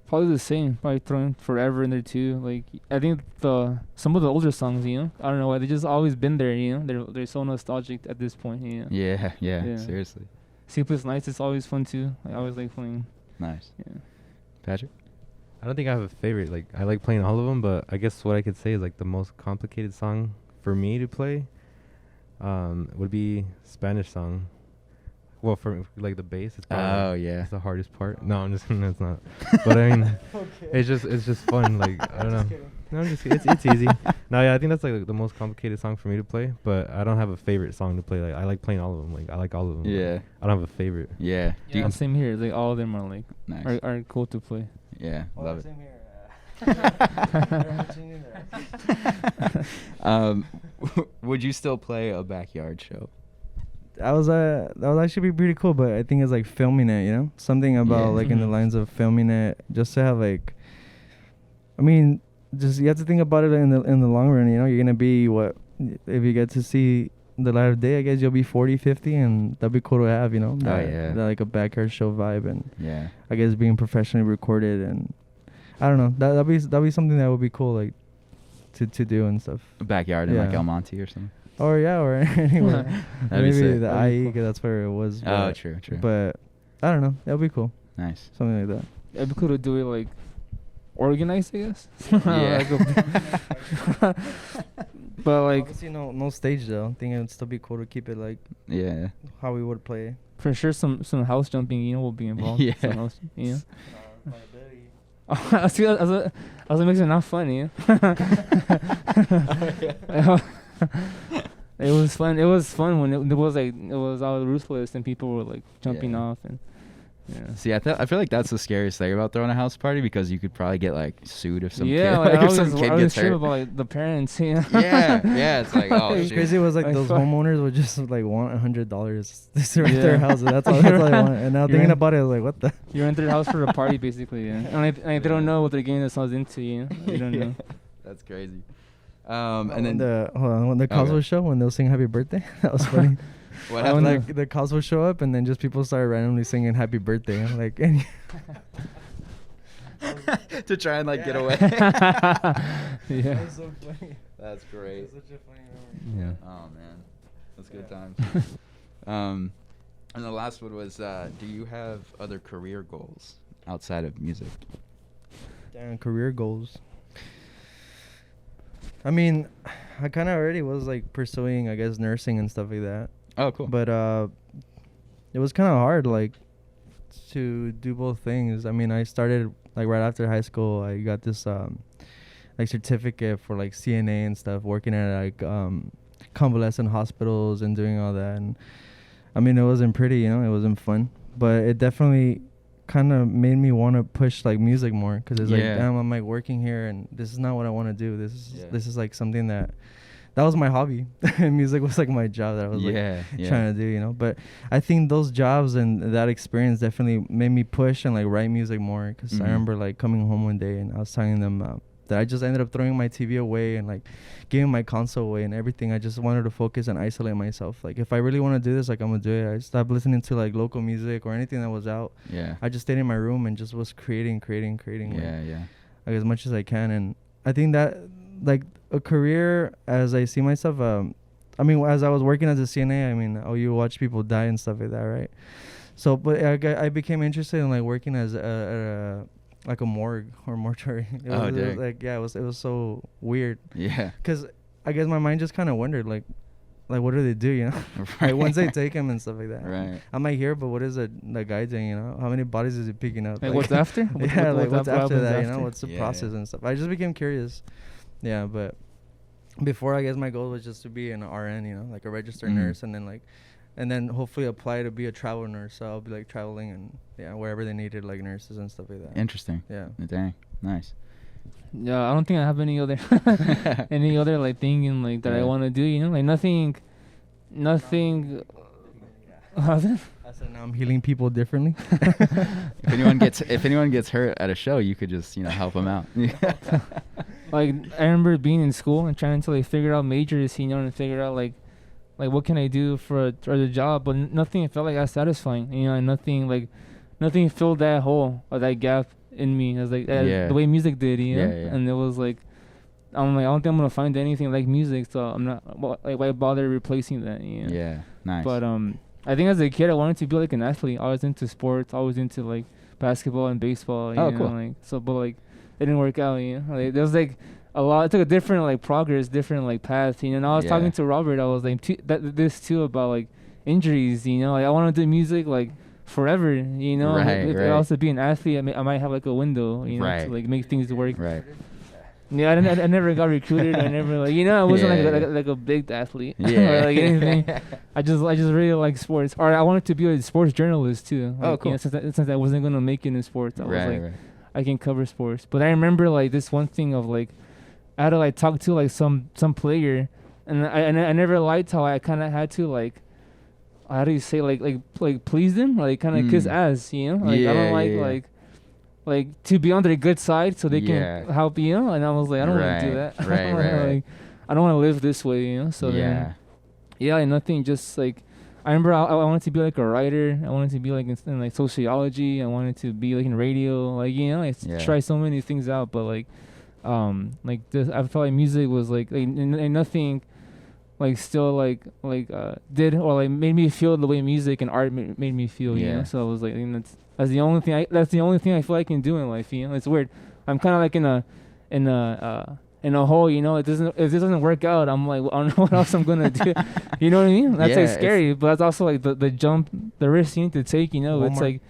probably the same. Probably throwing Forever in there too. Like I think some of the older songs, you know, I don't know why, they just always been there. You know, they're so nostalgic at this point. You know. Yeah. Seriously. Sleepless Nights is always fun too. I always like playing. Nice. Yeah. Patrick? I don't think I have a favorite. Like I like playing all of them, but I guess what I could say is like the most complicated song for me to play would be Spanish song. Well, for like the bass, it's probably it's the hardest part. No, I'm just it's not. But I mean, it's just fun. Like I don't know. No, I'm just it's easy. No, I think that's like the most complicated song for me to play. But I don't have a favorite song to play. Like I like playing all of them. Like I like all of them. Yeah. I don't have a favorite. Yeah. Same here. Like all of them are like nice. are cool to play. Yeah, love it. Same here. Would you still play a backyard show? That was actually pretty cool, but I think it's like filming it, you know, something about like in the lines of filming it, just to have like, I mean, just you have to think about it in the long run, you know. You're gonna be if you get to see the light of day, I guess you'll be 40, 50, and that'd be cool to have, you know. That, like a backyard show vibe, and I guess being professionally recorded, and I don't know, that'd be something that would be cool, like to do and stuff. A backyard in like El Monte or something. Or anywhere. That'd be Maybe sick. the IE, because that's where it was. Oh, but- true. But I don't know. That'll be cool. Nice. Something like that. It'd be cool to do it like organized, I guess. Yeah. But like Obviously, no stage though. I think it'd still be cool to keep it like Yeah. how we would play. for sure, some house jumping, will be involved. Yeah. Some house, I was like, makes it not funny. It was fun. It was fun when it was all ruthless and people were like jumping Yeah. off and See, I feel like that's the scariest thing about throwing a house party, because you could probably get like sued if some yeah. kid, Like, like, I if was, some kid I was gets sure hurt. about like the parents. Yeah. It's like, oh What's shit. crazy was like Like, those fuck. homeowners would just like want $100 to rent Yeah. their houses. That's all they want. And now You're thinking in- about it, I was like, what the? You rent their house for a party, basically. Yeah. And they don't know what they're getting themselves into. They don't know. That's crazy. And And then then when the Okay. Cosmo show, when they'll sing Happy Birthday, that was funny. what When happened? like the Cosmo show up, and then just people started randomly singing Happy Birthday. I'm like, and To try and like get away. Yeah. so funny. That's great. Such a funny memory. Yeah. Oh man, that's good times. And the last one was, do you have other career goals outside of music? Damn, career goals. I mean, I kind of already was like pursuing, I guess, nursing and stuff like that. Oh, cool. But it was kind of hard, like, to do both things. I mean, I started like right after high school. I got this like certificate for like CNA and stuff, working at like convalescent hospitals and doing all that. And I mean, it wasn't pretty, it wasn't fun, but it definitely kind of made me want to push like music more, because it's like, Yeah. damn, I'm like working here and this is not what I want to do. Yeah. This is like something that was my hobby. And music was like my job that I was like trying to do, but I think those jobs and that experience definitely made me push and like write music more, because I Mhm. remember like coming home one day and I was telling them that I just ended up throwing my TV away and like giving my console away and everything. I just wanted to focus and isolate myself. Like, if I really want to do this, like, I'm gonna do it. I stopped listening to like local music or anything that was out. Yeah. I just stayed in my room and just was creating Yeah. like as much as I can. And I think that like a career, as I see myself, I mean, as I was working as a CNA, I mean, you watch people die and stuff like that, right? So, but I became interested in like working as like a morgue or mortuary. It was dang. like, yeah, it was so weird, Yeah. because I guess my mind just kind of wondered like what do they do, like once they take him and stuff like that. Right. I'm like, here, but what is the guy doing, how many bodies is he picking up? Like, what's after? Yeah, like what's after that, after? what's the Yeah, process yeah. and stuff. I just became curious. Yeah, but before, I guess my goal was just to be an RN, like a registered Mhm. nurse, and then hopefully apply to be a travel nurse. So I'll be like traveling and wherever they needed like nurses and stuff like that. Interesting. Yeah. Dang. Nice. Yeah, I don't think I have any other like thing in like that I Yeah. want to do. Like nothing. How's it? I said now I'm healing people differently. If anyone gets hurt at a show, you could just help them out. Like, I remember being in school and trying to like figure out majors, and figure out like what can I do for the job, but nothing felt like as satisfying, and nothing filled that hole or that gap in me as like Yeah. the way music did, Yeah. And it was like, I'm like, I don't think I'm gonna find anything like music, so I'm not like, why bother replacing that? Yeah. Nice. But I think as a kid I wanted to be like an athlete. I was into sports, always into like basketball and baseball. Oh, you cool. know, like, so, but like it didn't work out. Like, there was like a lot. It took a different like progress, different like path. And I was Yeah. talking to Robert. I was like this too about like injuries. Like I want to do music like forever. Right, If right. I also be an athlete, I might have like a window. Right. To like make things work. Right. Yeah, I never got recruited. I never I wasn't Yeah. like a big athlete Yeah. or like anything. I just really like sports. Or I wanted to be a sports journalist too. Oh, Like, cool. Since I wasn't gonna make it in sports, I was Right. like, Right. I can cover sports. But I remember like this one thing of like, I had to like talk to like some player, and I never liked how I kind of had to like, how do you say like please them, like kind of kiss ass, Like I don't like Yeah. like to be on their good side so they Yeah. can help you. And I was like, I don't want to do Right, that. right, right. Like, I don't want to live this way, So then, and nothing. Just like I remember, I wanted to be like a writer. I wanted to be like in like sociology. I wanted to be like in radio. Like try so many things out. But like this, I felt like music was like nothing. like still did or like made me feel the way music and art made me feel. You know, so I was like, that's the only thing I feel I can do in life. You know, it's weird. I'm kind of like in a hole, you know. If this doesn't work out, I'm like, I don't know what else I'm gonna do. You know what I mean? That's like scary, but that's also like the jump, the risk you need to take. You know, it's like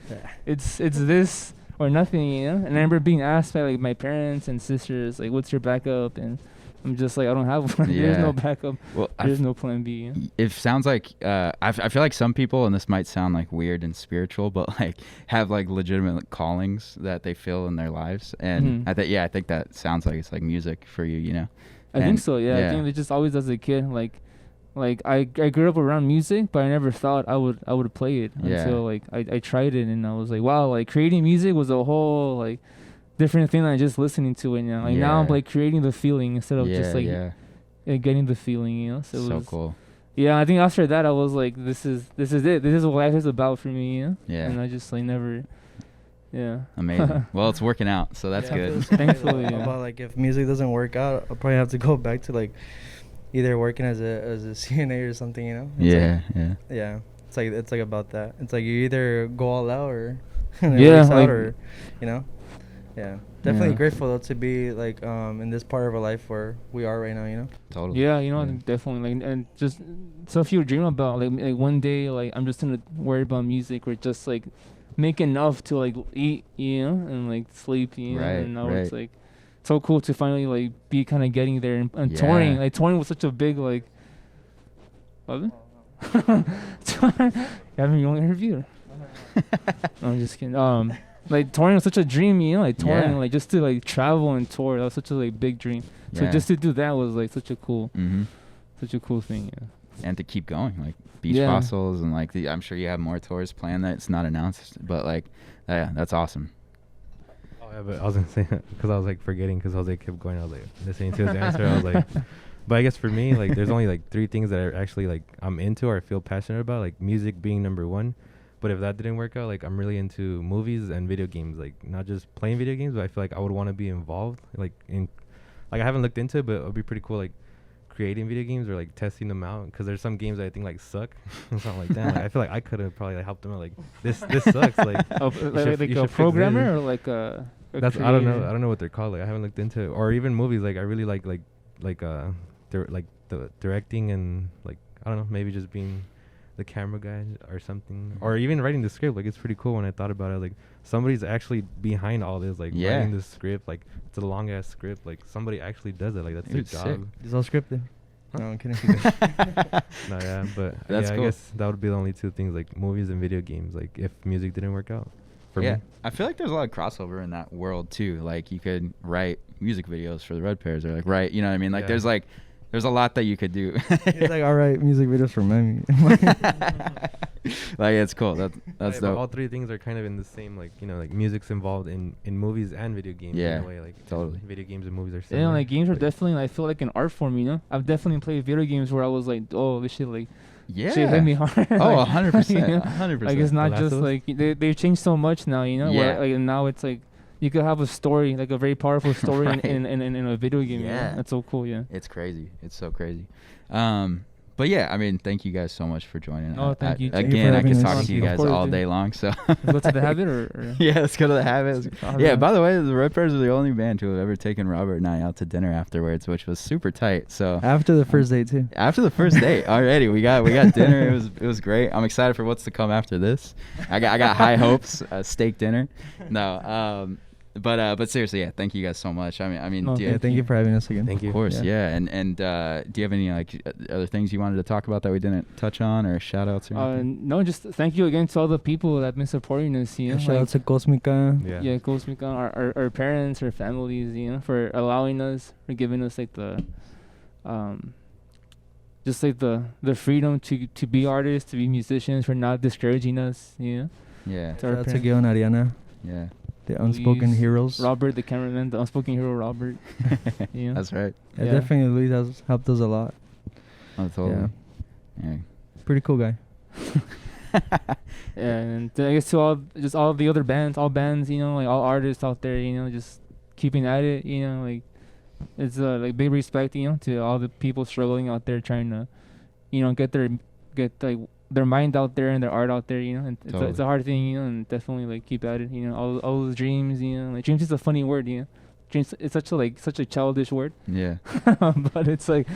it's this or nothing. You know. And I remember being asked by like my parents and sisters, like, "What's your backup?" And I'm just like, I don't have one. There's no backup. Well, there's no plan B. You know? It sounds like I feel like some people, and this might sound like weird and spiritual, but like have like legitimate callings that they feel in their lives, and I think that sounds like it's like music for you, you know. I think so. Yeah, I think it just always as a kid, like I grew up around music, but I never thought I would play it until like I tried it, and I was like, wow, like creating music was a whole like different thing than just listening to it now. Like now I'm like creating the feeling instead of just like getting the feeling, you know. So it was cool. Yeah, I think after that I was like, this is it. This is what life is about for me, you know? Yeah. And I just like never Amazing. Well, it's working out, so that's good. Thankfully. About like if music doesn't work out, I'll probably have to go back to like either working as a CNA or something, you know? Yeah. It's like about that. It's like you either go all out or or you know. Yeah, definitely grateful though to be like in this part of our life where we are right now, you know. Totally. Yeah, you know, I think definitely like, and just stuff you dream about, like one day, like I'm just gonna worry about music or just like make enough to like eat, you know, and like sleep, you know. And now it's like so cool to finally like be kind of getting there and touring. Like touring was such a big like. What? You haven't even interviewed. I'm just kidding. Like touring was such a dream, you know, like touring, like just to like travel and tour. That was such a like big dream. So just to do that was like such a cool thing. Yeah. And to keep going, like Beach Fossils and like I'm sure you have more tours planned that it's not announced, but like that's awesome. Oh yeah, but I was gonna say because I was like forgetting because Jose kept going. I was like listening to his answer. I was like, but I guess for me, like there's only like 3 things that I actually like I'm into or I feel passionate about, like music being number 1. But if that didn't work out, like I'm really into movies and video games, like not just playing video games, but I feel like I would want to be involved, like in, like I haven't looked into it, but it would be pretty cool, like creating video games or like testing them out, because there's some games that I think like suck. Something like that. Like, I feel like I could have probably like, helped them out. Like this sucks. Like like a programmer or like a that's creator. I don't know what they're called. Like I haven't looked into it. Or even movies. Like I really like the directing and like I don't know, maybe just being the camera guy or something, or even writing the script. Like it's pretty cool when I thought about it, like somebody's actually behind all this, like writing the script. Like it's a long ass script, like somebody actually does it, like that's their job. It's all scripted. No, I'm kidding. No, but that's cool. I guess that would be the only 2 things, like movies and video games, like if music didn't work out for me. I feel like there's a lot of crossover in that world too. Like you could write music videos for the Red Pears, or like write, you know what I mean, like there's a lot that you could do. It's like, all right, music videos for Miami. Like it's cool. That's dope. All 3 things are kind of in the same, like, you know, like music's involved in movies and video games. In a way, like totally. Video games and movies are similar. Yeah, like games are definitely, I feel like an art form, you know. I've definitely played video games where I was like, oh, this shit like shit hit me hard. Oh, 100%. You know? 100%. Like it's not just like they've changed so much now, you know. Where, like now it's like you could have a story, like a very powerful story in a video game. Yeah, you know? That's so cool. Yeah, it's crazy. It's so crazy. But yeah, I mean, thank you guys so much for joining. Oh, thank you. Again, I could talk to you guys all day long. So let's go to the Habit, or yeah, let's go to the Habit. Yeah. By the way, the Red Pears are the only band to have ever taken Robert and I out to dinner afterwards, which was super tight. So after the first date too. After the first date, already we got dinner. It was great. I'm excited for what's to come after this. I got high hopes. Steak dinner. No. But seriously, thank you guys so much. I mean, thank you for having us again. Thank you. Of course, and do you have any like other things you wanted to talk about that we didn't touch on, or shout outs or anything? No, just thank you again to all the people that have been supporting us. You know, shout out to Cosmica. Yeah, Cosmica, our parents, our families, you know, for allowing us, for giving us like the, just like the freedom to be artists, to be musicians, for not discouraging us. You know. Yeah. Shout out to Gil and Ariana. Yeah. The unspoken heroes. Robert, the cameraman, the unspoken hero, Robert. You know? That's right. Yeah, definitely Luis has helped us a lot. Oh, totally. Yeah. Pretty cool guy. And I guess to all the other bands, all bands, you know, like all artists out there, you know, just keeping at it, you know, like it's like big respect, to all the people struggling out there trying to, get like their mind out there and their art out there, and it's a hard thing, and definitely like keep at it, all those dreams, like dreams is a funny word, dreams, it's such a childish word. Yeah. but it's like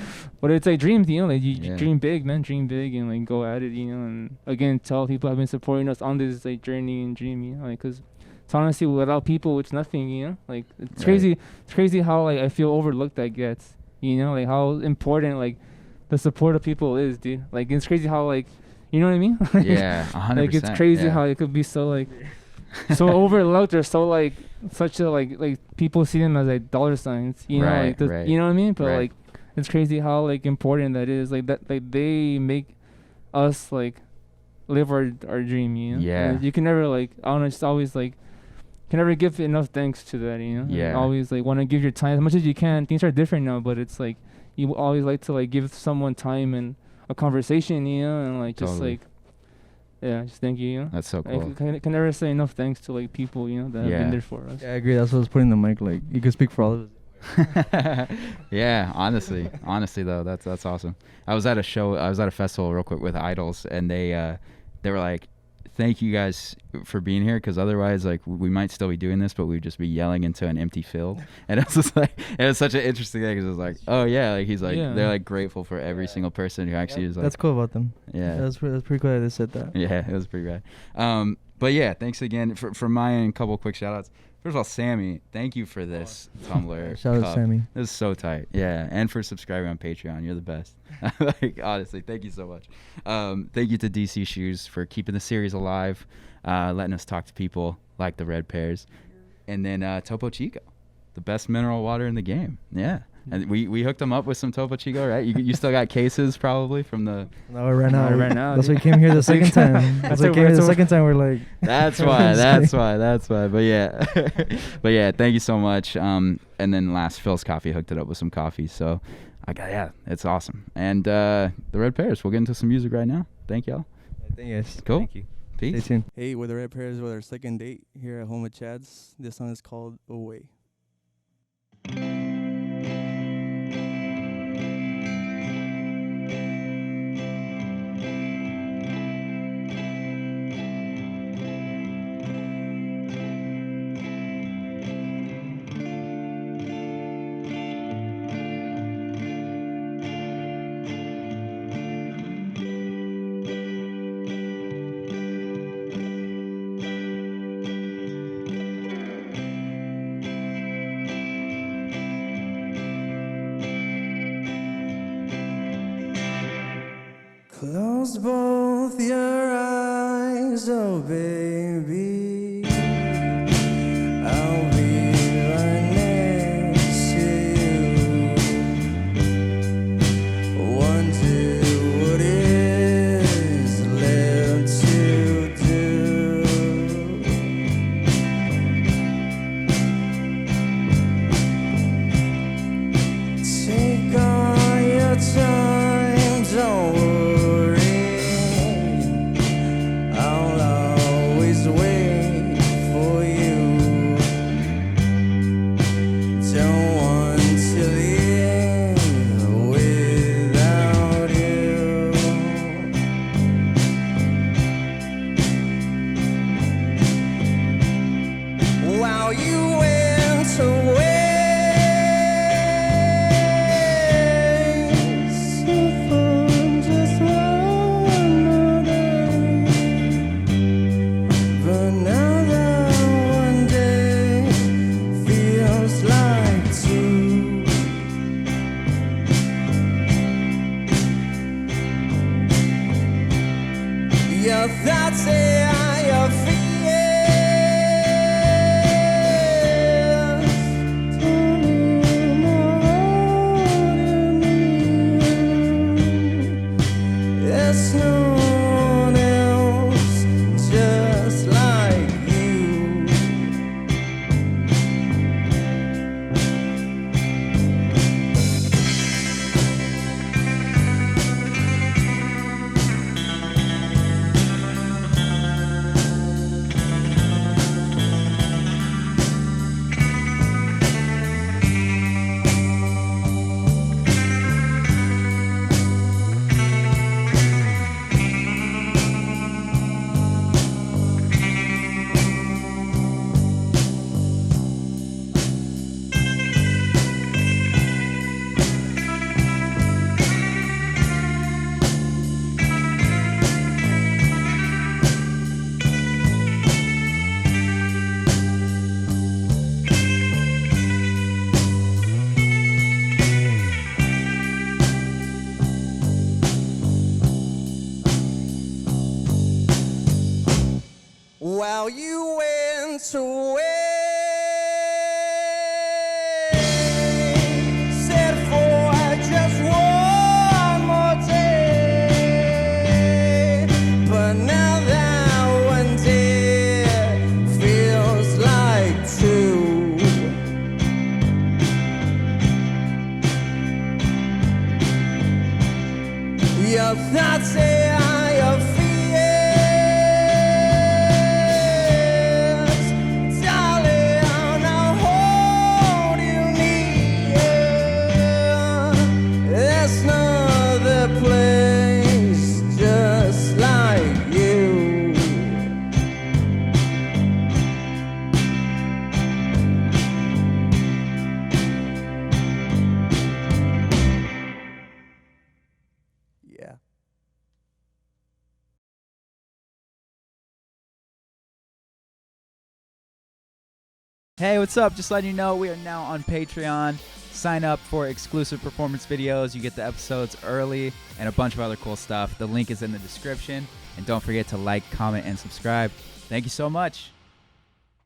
dreams, like you dream big, man, dream big and like go at it, and again tell people have been supporting us on this like journey and dream, like because it's honestly without people it's nothing, like it's crazy how like I feel overlooked that gets, like how important like the support of people is, dude. Like it's crazy how like, you know what I mean? Yeah, 100%. Like it's crazy how it could be so like so overlooked or so like such a like people see them as like dollar signs, you know, like you know what I mean? But like it's crazy how like important that is, like that like they make us like live our dream, Yeah. Like, you can never like I don't know, just always like can never give enough thanks to that, Yeah. Like, always like want to give your time as much as you can. Things are different now, but it's like you always like to like give someone time and a conversation, and like just like just thank you, That's so cool. I can never say enough thanks to like people, that have been there for us. Yeah, I agree. That's what I was putting the mic. Like you could speak for all of us. Yeah, honestly though, that's awesome. I was at a festival real quick with Idols, and they were like, thank you guys for being here, because otherwise like we might still be doing this, but we'd just be yelling into an empty field. And it was just like, it was such an interesting thing, because it was like, oh yeah, like he's like they're like grateful for every single person who actually is like, that's cool about them. Yeah, that's pretty cool that they said that. Yeah, it was pretty rad. But yeah, thanks again for my end. A couple quick shout outs. First of all, Sammy, thank you for this tumbler. Shout out Sammy. This is so tight. Yeah, and for subscribing on Patreon. You're the best. Like, honestly, thank you so much. Thank you to DC Shoes for keeping the series alive, letting us talk to people like the Red Pears. And then Topo Chico, the best mineral water in the game. Yeah. And we hooked them up with some Topo Chico, right? You still got cases probably from the... No, we ran out. That's why we dude. came here the second time. That's why we came here the second time. We're like... That's why. But yeah, thank you so much. And then last, Phil's Coffee hooked it up with some coffee. So, it's awesome. And the Red Pears, we'll get into some music right now. Thank y'all. Thank you guys. Cool. Thank you. Peace. Stay tuned. Hey, we're the Red Pears with our second date here at home with Chad's. This song is called Away. Close both your eyes, oh baby. I'll be right next to you. Wonder what is left to do. Take all your time, don't worry. I'll always wait for you. Don't want to live without you. While you went away, so fun, just one day. But now that one day feels like two. Your thoughts say your fears. Don't you know what it means? There's no one else just like you. went away. Said for just one more day, but now that one day feels like two. Your thoughts say your fears, darling, I'll hold you near. There's no other place just like you. Yeah. Hey, what's up? Just letting you know we are now on Patreon. Sign up for exclusive performance videos. You get the episodes early and a bunch of other cool stuff. The link is in the description. And don't forget to like, comment, and subscribe. Thank you so much.